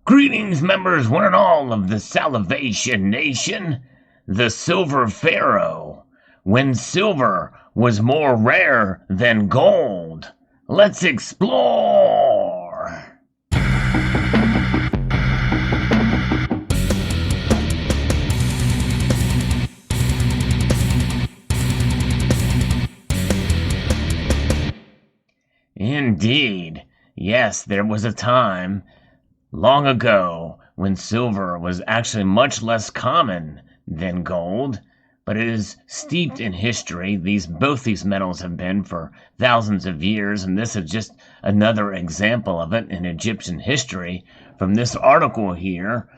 Greetings, members, one and all of the Salivation Nation. The Silver Pharaoh, when silver was more rare than gold. Let's explore. Indeed, yes, there was a time long ago when silver was actually much less common than gold, but it is steeped in history. Both these metals have been for thousands of years, and this is just another example of it in Egyptian history from this article here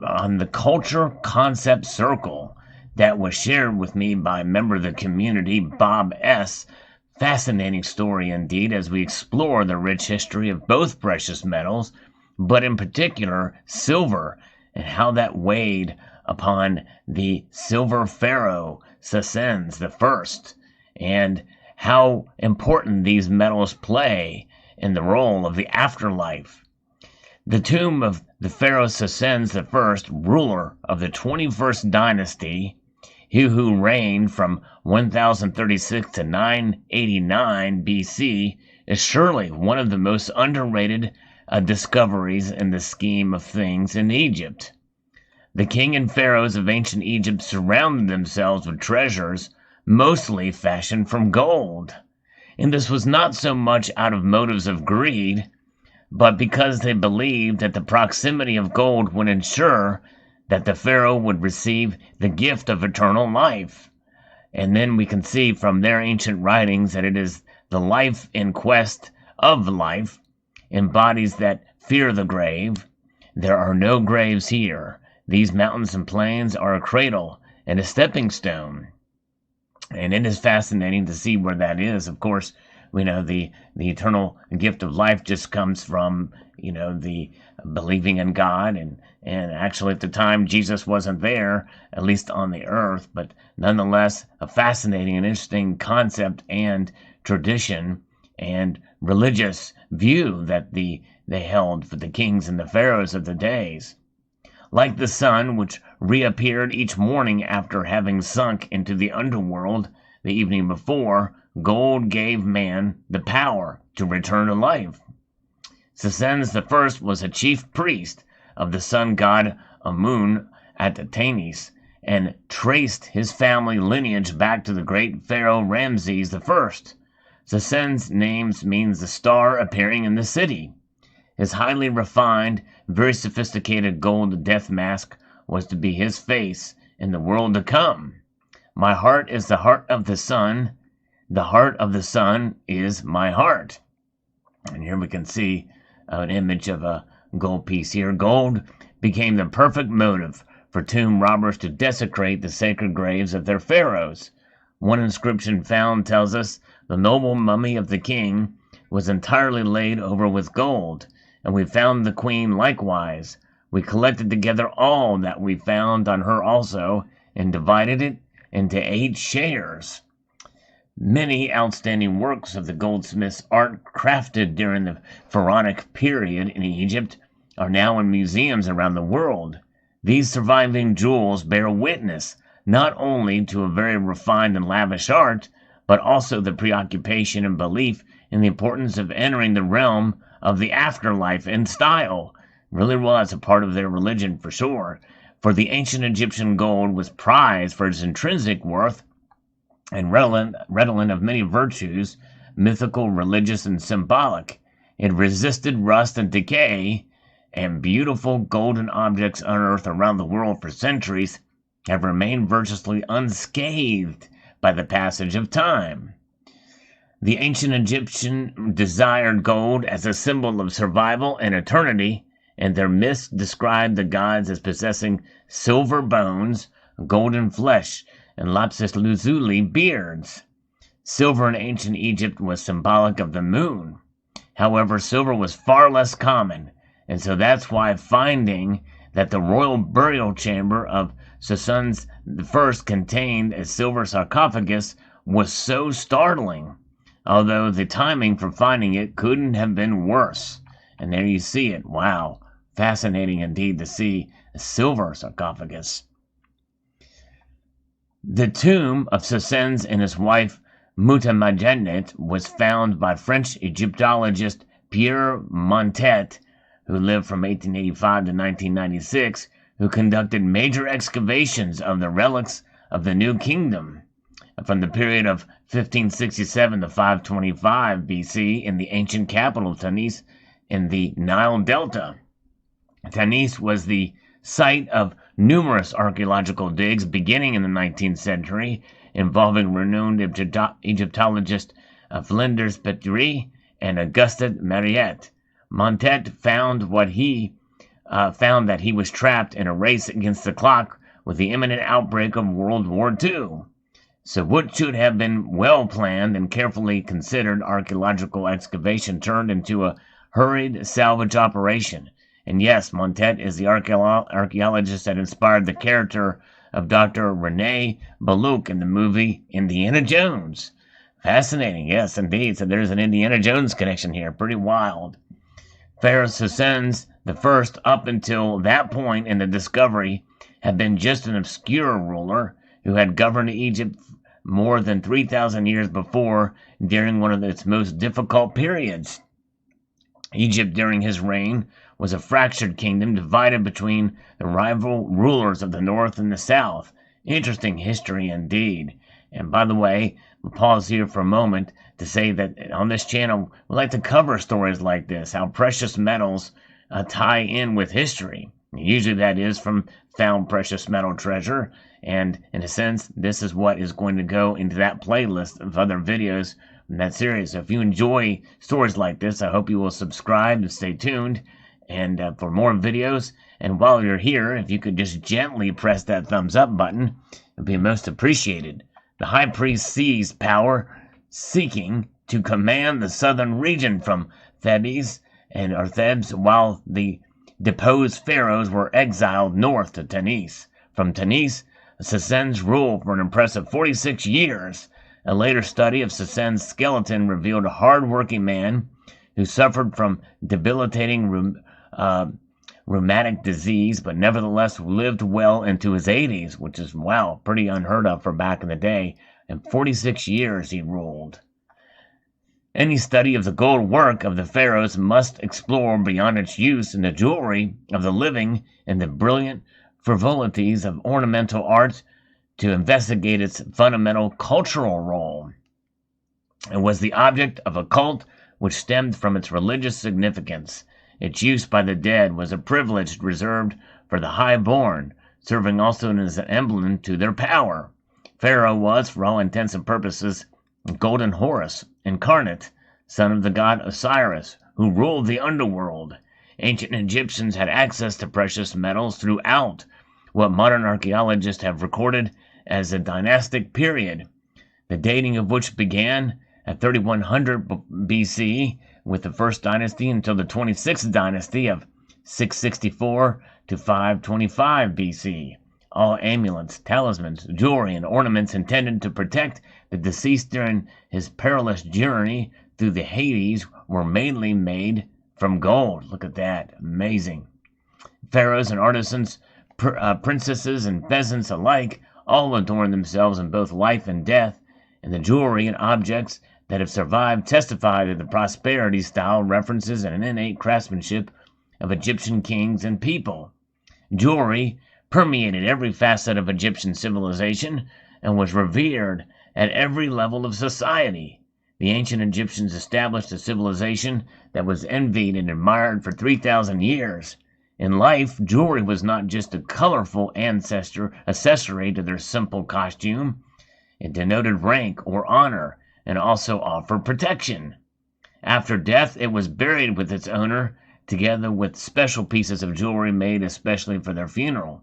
on the Culture Concept Circle that was shared with me by a member of the community, Bob S. Fascinating story indeed, as we explore the rich history of both precious metals, but in particular silver, and how that weighed upon the silver pharaoh Psusennes I, and how important these metals play in the role of the afterlife. The tomb of the pharaoh Psusennes I, ruler of the 21st dynasty, he who reigned from 1036 to 989 BC, is surely one of the most underrated discoveries in the scheme of things in Egypt. The king and pharaohs of ancient Egypt surrounded themselves with treasures, mostly fashioned from gold. And this was not so much out of motives of greed, but because they believed that the proximity of gold would ensure that the pharaoh would receive the gift of eternal life. And then we can see from their ancient writings that it is the life in quest of life, in bodies that fear the grave. There are no graves here. These mountains and plains are a cradle and a stepping stone. And it is fascinating to see where that is. Of course, we know the eternal gift of life just comes from, the believing in God. And actually at the time, Jesus wasn't there, at least on the earth. But nonetheless, a fascinating and interesting concept and tradition and religious view that they held for the kings and the pharaohs of the days. Like the sun, which reappeared each morning after having sunk into the underworld the evening before, gold gave man the power to return to life. Psusennes I was a chief priest of the sun god Amun at Tanis, and traced his family lineage back to the great pharaoh Ramses I. Psusennes' name means the star appearing in the city. His highly refined, very sophisticated gold death mask was to be his face in the world to come. My heart is the heart of the sun. The heart of the sun is my heart. And here we can see an image of a gold piece here. Gold became the perfect motive for tomb robbers to desecrate the sacred graves of their pharaohs. One inscription found tells us the noble mummy of the king was entirely laid over with gold, and we found the queen likewise. We collected together all that we found on her also, and divided it into 8 shares. Many outstanding works of the goldsmith's art crafted during the pharaonic period in Egypt are now in museums around the world. These surviving jewels bear witness not only to a very refined and lavish art, but also the preoccupation and belief in the importance of entering the realm of the afterlife in style. Really was a part of their religion for sure, for the ancient Egyptian gold was prized for its intrinsic worth and redolent of many virtues, mythical, religious, and symbolic. It resisted rust and decay, and beautiful golden objects unearthed around the world for centuries have remained virtuously unscathed by the passage of time. The ancient Egyptian desired gold as a symbol of survival and eternity, and their myths described the gods as possessing silver bones, golden flesh, and lapis lazuli beards. Silver in ancient Egypt was symbolic of the moon. However, silver was far less common, and so that's why finding that the royal burial chamber of Psusennes I contained a silver sarcophagus was so startling, although the timing for finding it couldn't have been worse. And there you see it. Wow. Fascinating indeed to see a silver sarcophagus. The tomb of Psusennes and his wife Mutamagenet was found by French Egyptologist Pierre Montet, who lived from 1885 to 1996, who conducted major excavations of the relics of the New Kingdom from the period of 1567 to 525 BC in the ancient capital of Tanis in the Nile Delta. Tanis was the site of numerous archaeological digs beginning in the 19th century, involving renowned Egyptologist Flinders Petrie and Auguste Mariette. Montet found that he was trapped in a race against the clock with the imminent outbreak of World War II. So what should have been well-planned and carefully considered archaeological excavation turned into a hurried salvage operation. And yes, Montet is the archaeologist that inspired the character of Dr. Rene Ballouk in the movie Indiana Jones. Fascinating, yes, indeed. So there's an Indiana Jones connection here. Pretty wild. Pharaoh Psusennes I, up until that point in the discovery, had been just an obscure ruler who had governed Egypt more than 3,000 years before during one of its most difficult periods. Egypt during his reign was a fractured kingdom divided between the rival rulers of the north and the south. Interesting history indeed. And by the way, we'll pause here for a moment to say that on this channel, we like to cover stories like this, how precious metals tie in with history. Usually that is from found precious metal treasure, and in a sense, this is what is going to go into that playlist of other videos in that series. So if you enjoy stories like this, I hope you will subscribe and stay tuned and for more videos. And while you're here, if you could just gently press that thumbs up button, it would be most appreciated. The high priest seized power, seeking to command the southern region from Thebes, while the deposed pharaohs were exiled north to Tanis. From Tanis, Psusennes ruled for an impressive 46 years. A later study of Psusennes' skeleton revealed a hard-working man who suffered from debilitating rheumatic disease, but nevertheless lived well into his 80s, which is, wow, pretty unheard of for back in the day. And 46 years he ruled. Any study of the gold work of the pharaohs must explore beyond its use in the jewelry of the living and the brilliant frivolities of ornamental art to investigate its fundamental cultural role. It was the object of a cult which stemmed from its religious significance. Its use by the dead was a privilege reserved for the high-born, serving also as an emblem to their power. Pharaoh was, for all intents and purposes, Golden Horus, incarnate, son of the god Osiris, who ruled the underworld. Ancient Egyptians had access to precious metals throughout what modern archaeologists have recorded as a dynastic period, the dating of which began at 3100 BC with the first dynasty until the 26th dynasty of 664 to 525 BC. All amulets, talismans, jewelry, and ornaments intended to protect the deceased during his perilous journey through the Hades were mainly made from gold. Look at that. Amazing. Pharaohs and artisans, princesses and peasants alike, all adorn themselves in both life and death, and the jewelry and objects that have survived testify to the prosperity style references and an innate craftsmanship of Egyptian kings and people. Jewelry permeated every facet of Egyptian civilization and was revered at every level of society. The ancient Egyptians established a civilization that was envied and admired for 3,000 years. In life, jewelry was not just a colorful accessory to their simple costume. It denoted rank or honor and also offered protection. After death, it was buried with its owner, together with special pieces of jewelry made especially for their funeral.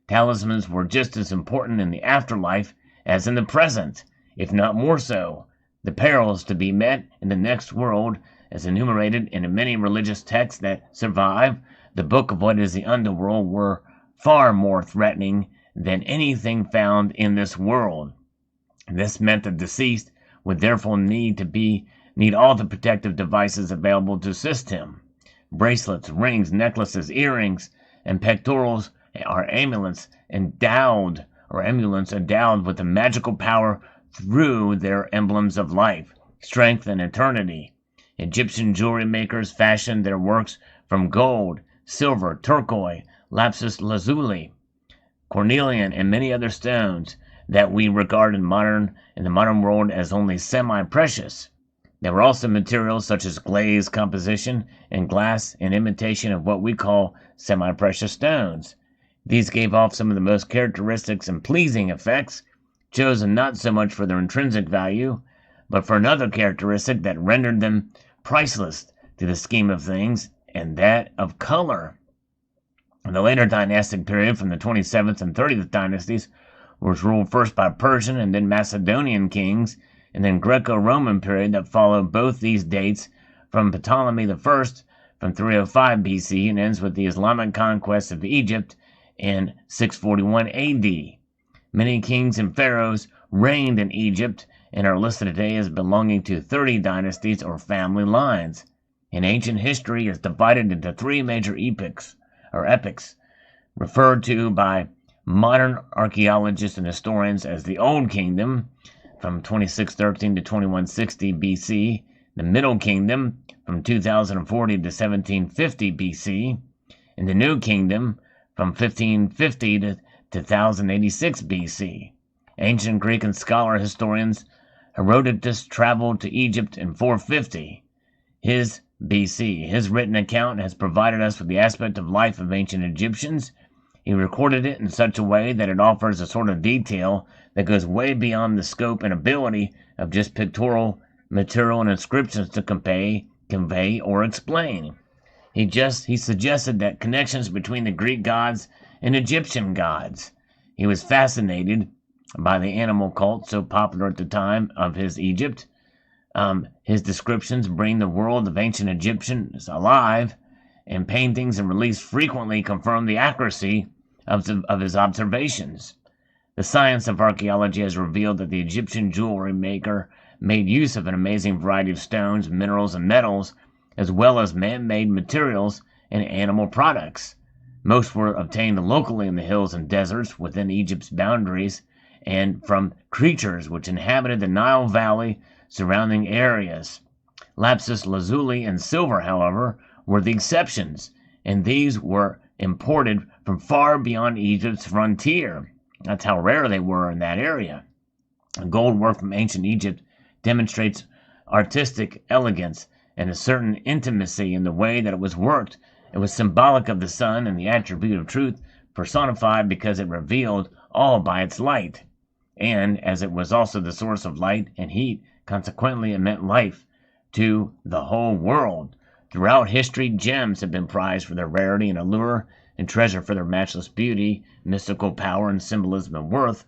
Talismans were just as important in the afterlife as in the present, if not more so. The perils to be met in the next world, as enumerated in the many religious texts that survive the book of what is the underworld, were far more threatening than anything found in this world. This meant the deceased would therefore need all the protective devices available to assist him. bracelets, rings, necklaces, earrings, and pectorals are amulets endowed with a magical power through their emblems of life, strength, and eternity. Egyptian jewelry makers fashioned their works from gold, silver, turquoise, lapis lazuli, cornelian, and many other stones that we regard in the modern world as only semi-precious. There were also materials such as glaze composition and glass in imitation of what we call semi-precious stones. These gave off some of the most characteristics and pleasing effects, chosen not so much for their intrinsic value, but for another characteristic that rendered them priceless to the scheme of things, and that of color. In the later dynastic period, from the 27th and 30th dynasties, was ruled first by Persian and then Macedonian kings, and then Greco-Roman period that followed both these dates from Ptolemy I from 305 BC and ends with the Islamic conquest of Egypt in 641 AD. Many kings and pharaohs reigned in Egypt and are listed today as belonging to 30 dynasties or family lines. And ancient history is divided into three major epochs, referred to by modern archaeologists and historians as the Old Kingdom, from 2613 to 2160 BC, the Middle Kingdom, from 2040 to 1750 BC, and the New Kingdom, from 1550 to 1086 BC. Ancient Greek and scholar historians Herodotus traveled to Egypt in 450 his BC. His written account has provided us with the aspect of life of ancient Egyptians. He recorded it in such a way that it offers a sort of detail that goes way beyond the scope and ability of just pictorial material and inscriptions to convey, or explain. He suggested that connections between the Greek gods and Egyptian gods. He was fascinated by the animal cult so popular at the time of his Egypt. His descriptions bring the world of ancient Egyptians alive, and paintings and reliefs frequently confirm the accuracy of his observations. The science of archaeology has revealed that the Egyptian jewelry maker made use of an amazing variety of stones, minerals, and metals, as well as man-made materials and animal products. Most were obtained locally in the hills and deserts within Egypt's boundaries and from creatures which inhabited the Nile Valley surrounding areas. Lapis lazuli and silver, however, were the exceptions, and these were imported from far beyond Egypt's frontier. That's how rare they were in that area. Gold work from ancient Egypt demonstrates artistic elegance and a certain intimacy in the way that it was worked. It was symbolic of the sun and the attribute of truth personified because it revealed all by its light. And as it was also the source of light and heat, consequently it meant life to the whole world. Throughout history, gems have been prized for their rarity and allure, and treasure for their matchless beauty, mystical power, and symbolism and worth.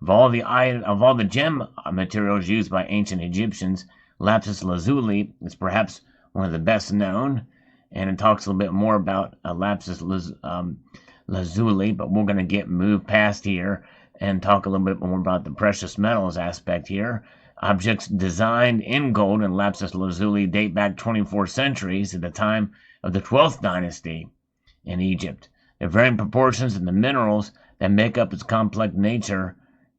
Of all the gem materials used by ancient Egyptians, lapis lazuli is perhaps one of the best known, and it talks a little bit more about lapis lazuli, but we're going to move past here and talk a little bit more about the precious metals aspect here. Objects designed in gold and lapis lazuli date back 24 centuries to the time of the 12th dynasty in Egypt. The varying proportions and the minerals that make up its complex nature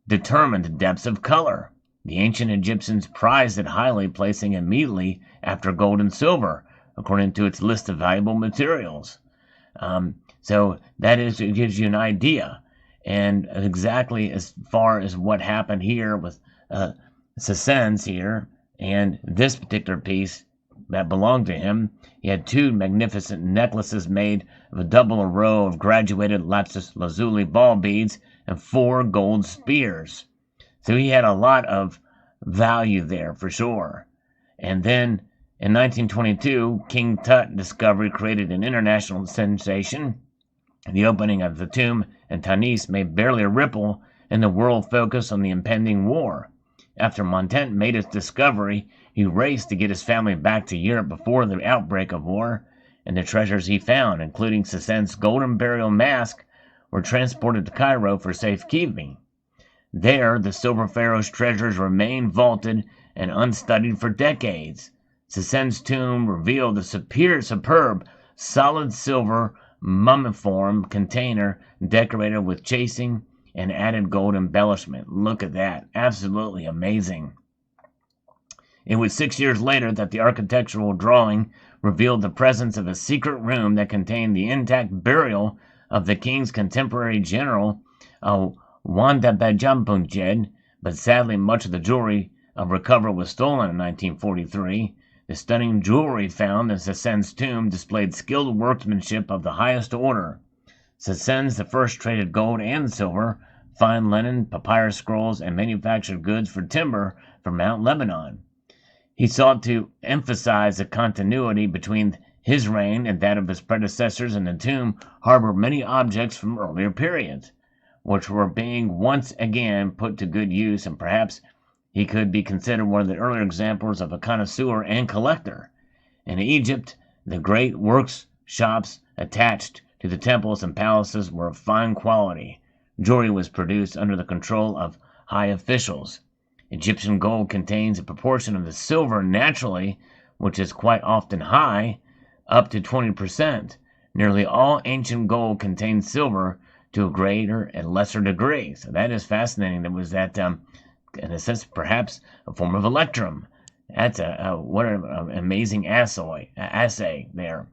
determine the depths of color. The ancient Egyptians prized it highly, placing it immediately after gold and silver, according to its list of valuable materials. So it gives you an idea. And exactly as far as what happened here with Psusennes here, and this particular piece that belonged to him, he had two magnificent necklaces made of a double row of graduated lapis lazuli ball beads and 4 gold spears. So he had a lot of value there for sure. And then in 1922, King Tut discovery created an international sensation. The opening of the tomb in Tanis made barely a ripple in the world focus on the impending war. After Montent made his discovery, he raced to get his family back to Europe before the outbreak of war, and the treasures he found, including Psusennes' golden burial mask, were transported to Cairo for safekeeping. There, the silver pharaoh's treasures remained vaulted and unstudied for decades. Psusennes' tomb revealed the superb solid silver mummiform container decorated with chasing and added gold embellishment. Look at that. Absolutely amazing. It was 6 years later that the architectural drawing revealed the presence of a secret room that contained the intact burial of the king's contemporary general, Wandabajampunjed, but sadly much of the jewelry recovered was stolen in 1943. The stunning jewelry found in Psusennes' tomb displayed skilled workmanship of the highest order. Psusennes I traded gold and silver, fine linen, papyrus scrolls, and manufactured goods for timber from Mount Lebanon. He sought to emphasize the continuity between his reign and that of his predecessors, and the tomb harbored many objects from earlier periods, which were being once again put to good use, and perhaps he could be considered one of the earlier examples of a connoisseur and collector. In Egypt, the great workshops attached to the temples and palaces were of fine quality. Jewelry was produced under the control of high officials. Egyptian gold contains a proportion of the silver naturally, which is quite often high, up to 20%. Nearly all ancient gold contains silver to a greater and lesser degree. So that is fascinating. There was that, in a sense, perhaps a form of electrum. That's what an amazing assay there.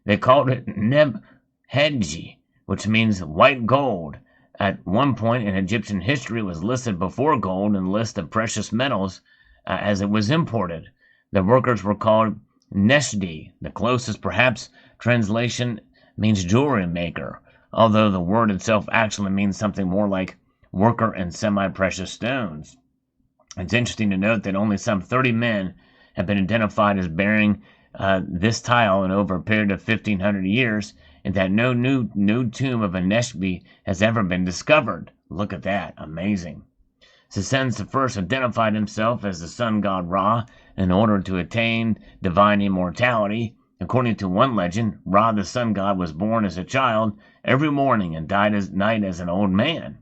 They called it nebhedji, which means white gold. At one point in Egyptian history, it was listed before gold in the list of precious metals as it was imported. The workers were called neshdi. The closest, perhaps, translation means jewelry maker, although the word itself actually means something more like worker in semi-precious stones. It's interesting to note that only some 30 men have been identified as bearing this tile in over a period of 1,500 years, and that no new tomb of a Neshbi has ever been discovered. Look at that. Amazing. Psusennes I identified himself as the sun god Ra in order to attain divine immortality. According to one legend, Ra the sun god was born as a child every morning and died at night as an old man.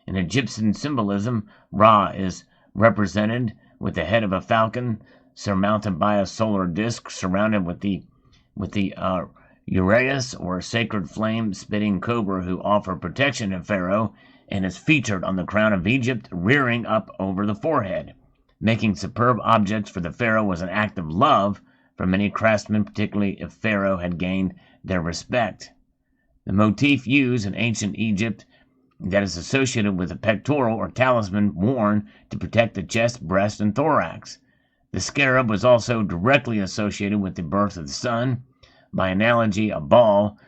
In Egyptian symbolism, Ra is represented with the head of a falcon surmounted by a solar disk surrounded with the Uraeus, or sacred flame-spitting cobra who offered protection to Pharaoh, and is featured on the crown of Egypt, rearing up over the forehead. Making superb objects for the Pharaoh was an act of love for many craftsmen, particularly if Pharaoh had gained their respect. The motif used in ancient Egypt that is associated with a pectoral or talisman worn to protect the chest, breast, and thorax. The scarab was also directly associated with the birth of the sun. By analogy, a ball,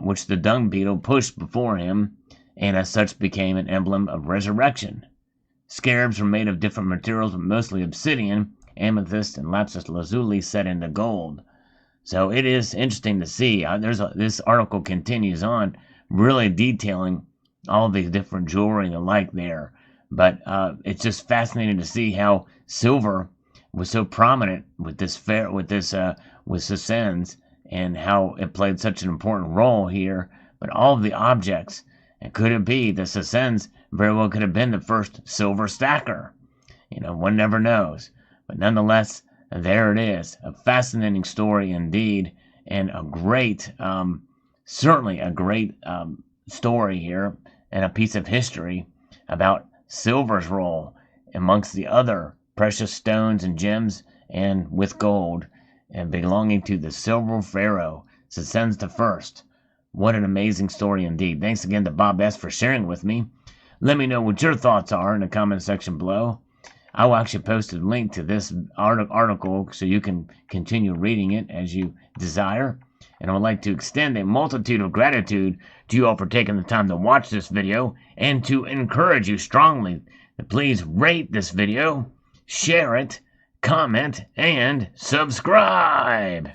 which the dung beetle pushed before him, and as such became an emblem of resurrection. Scarabs were made of different materials, but mostly obsidian, amethyst, and lapis lazuli set into gold. So it is interesting to see. This article continues on, really detailing all the different jewelry and the like there. But it's just fascinating to see how silver was so prominent with Psusennes, and how it played such an important role here. But all of the objects, and could it be the Psusennes very well could have been the first silver stacker? One never knows. But nonetheless, there it is. A fascinating story indeed, and a great, certainly a great story here, and a piece of history about silver's role amongst the other precious stones and gems, and with gold, and belonging to the silver pharaoh, Psusennes I. What an amazing story indeed. Thanks again to Bob S. for sharing with me. Let me know what your thoughts are in the comment section below. I will actually post a link to this article so you can continue reading it as you desire. And I would like to extend a multitude of gratitude to you all for taking the time to watch this video, and to encourage you strongly to please rate this video, share it, comment, and subscribe.